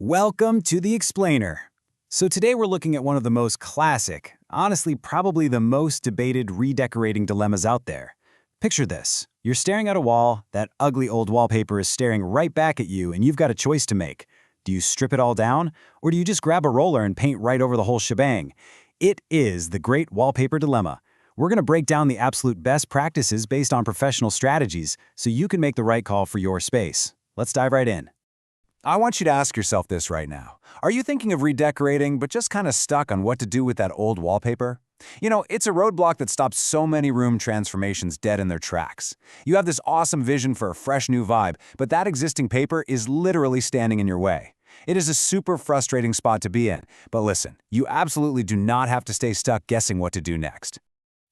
Welcome to The Explainer. So today we're looking at one of the most classic, honestly probably the most debated redecorating dilemmas out there. Picture this. You're staring at a wall, that ugly old wallpaper is staring right back at you, and you've got a choice to make. Do you strip it all down, or do you just grab a roller and paint right over the whole shebang? It is the great wallpaper dilemma. We're going to break down the absolute best practices based on professional strategies so you can make the right call for your space. Let's dive right in. I want you to ask yourself this right now. Are you thinking of redecorating but just kind of stuck on what to do with that old wallpaper? It's a roadblock that stops so many room transformations dead in their tracks. You have this awesome vision for a fresh new vibe, but that existing paper is literally standing in your way. It is a super frustrating spot to be in, but listen, you absolutely do not have to stay stuck guessing what to do next.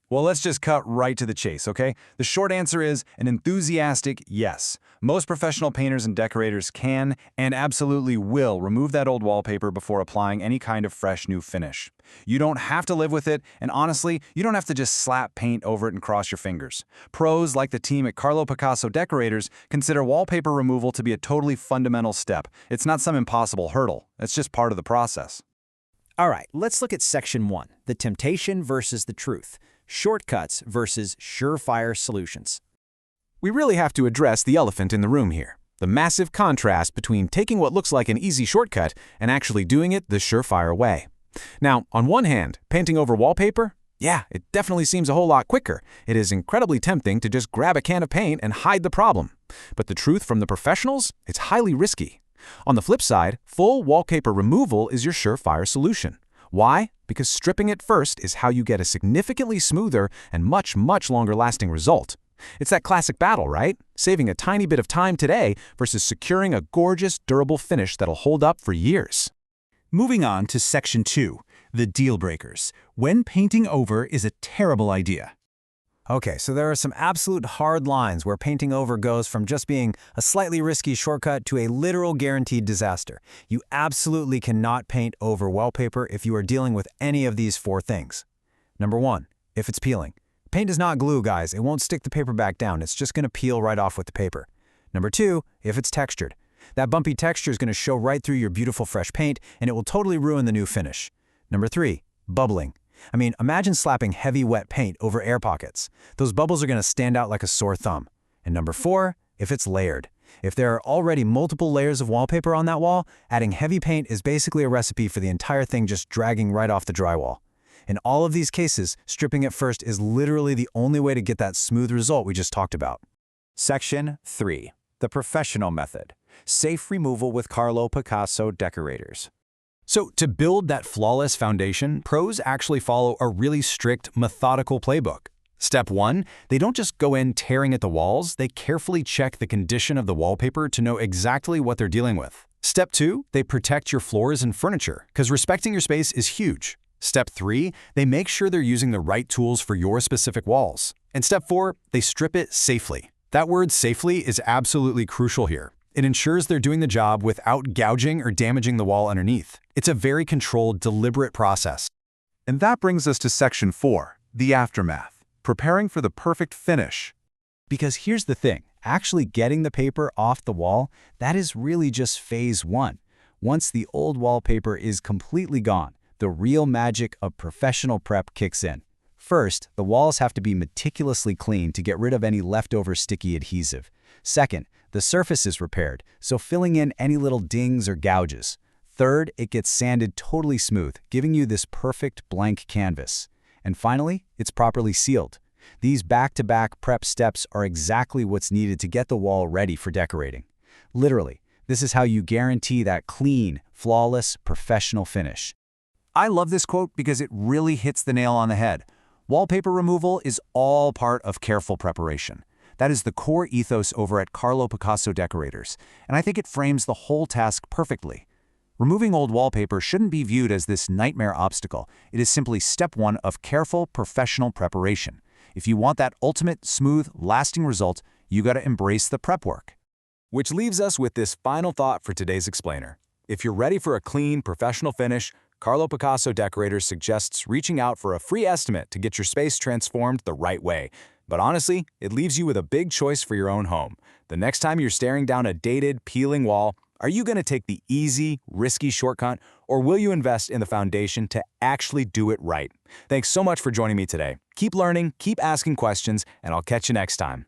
Well, let's just cut right to the chase, okay? The short answer is an enthusiastic yes. Most professional painters and decorators can and absolutely will remove that old wallpaper before applying any kind of fresh new finish. You don't have to live with it, and honestly, you don't have to just slap paint over it and cross your fingers. Pros like the team at Carlo Picasso Decorators consider wallpaper removal to be a totally fundamental step. It's not some impossible hurdle. It's just part of the process. All right, let's look at Section 1, the temptation versus the truth. Shortcuts versus surefire solutions. We really have to address the elephant in the room here. The massive contrast between taking what looks like an easy shortcut and actually doing it the surefire way. Now, on one hand, painting over wallpaper? Yeah, it definitely seems a whole lot quicker. It is incredibly tempting to just grab a can of paint and hide the problem. But the truth from the professionals? It's highly risky. On the flip side, full wallpaper removal is your surefire solution. Why? Because stripping it first is how you get a significantly smoother and much longer lasting result. It's that classic battle, right? Saving a tiny bit of time today versus securing a gorgeous, durable finish that'll hold up for years. Moving on to Section 2, the deal breakers. When painting over is a terrible idea. Okay, so there are some absolute hard lines where painting over goes from just being a slightly risky shortcut to a literal guaranteed disaster. You absolutely cannot paint over wallpaper if you are dealing with any of these four things. Number 1, if it's peeling. Paint is not glue, guys. It won't stick the paper back down. It's just going to peel right off with the paper. Number 2, if it's textured. That bumpy texture is going to show right through your beautiful fresh paint, and it will totally ruin the new finish. Number 3, bubbling. Imagine slapping heavy wet paint over air pockets. Those bubbles are going to stand out like a sore thumb. And number 4, if it's layered. If there are already multiple layers of wallpaper on that wall, adding heavy paint is basically a recipe for the entire thing just dragging right off the drywall. In all of these cases, stripping it first is literally the only way to get that smooth result we just talked about. Section 3, the professional method. Safe removal with Carlo Picasso Decorators. So to build that flawless foundation, pros actually follow a really strict, methodical playbook. Step 1, they don't just go in tearing at the walls, they carefully check the condition of the wallpaper to know exactly what they're dealing with. Step 2, they protect your floors and furniture, because respecting your space is huge. Step 3, they make sure they're using the right tools for your specific walls. And Step 4, they strip it safely. That word safely is absolutely crucial here. It ensures they're doing the job without gouging or damaging the wall underneath. It's a very controlled, deliberate process. And that brings us to Section 4, the aftermath. Preparing for the perfect finish. Because here's the thing, actually getting the paper off the wall, that is really just phase 1. Once the old wallpaper is completely gone, the real magic of professional prep kicks in. First, the walls have to be meticulously cleaned to get rid of any leftover sticky adhesive. Second, the surface is repaired, so filling in any little dings or gouges. Third, it gets sanded totally smooth, giving you this perfect blank canvas. And finally, it's properly sealed. These back-to-back prep steps are exactly what's needed to get the wall ready for decorating. Literally, this is how you guarantee that clean, flawless, professional finish. I love this quote because it really hits the nail on the head. Wallpaper removal is all part of careful preparation. That is the core ethos over at Carlo Picasso Decorators, and I think it frames the whole task perfectly. Removing old wallpaper shouldn't be viewed as this nightmare obstacle. It is simply step 1 of careful, professional preparation. If you want that ultimate, smooth, lasting result, you gotta embrace the prep work. Which leaves us with this final thought for today's explainer. If you're ready for a clean, professional finish, Carlo Picasso Decorators suggests reaching out for a free estimate to get your space transformed the right way. But honestly, it leaves you with a big choice for your own home. The next time you're staring down a dated, peeling wall, Are you going to take the easy, risky shortcut, or will you invest in the foundation to actually do it right? Thanks so much for joining me today. Keep learning, keep asking questions, and I'll catch you next time.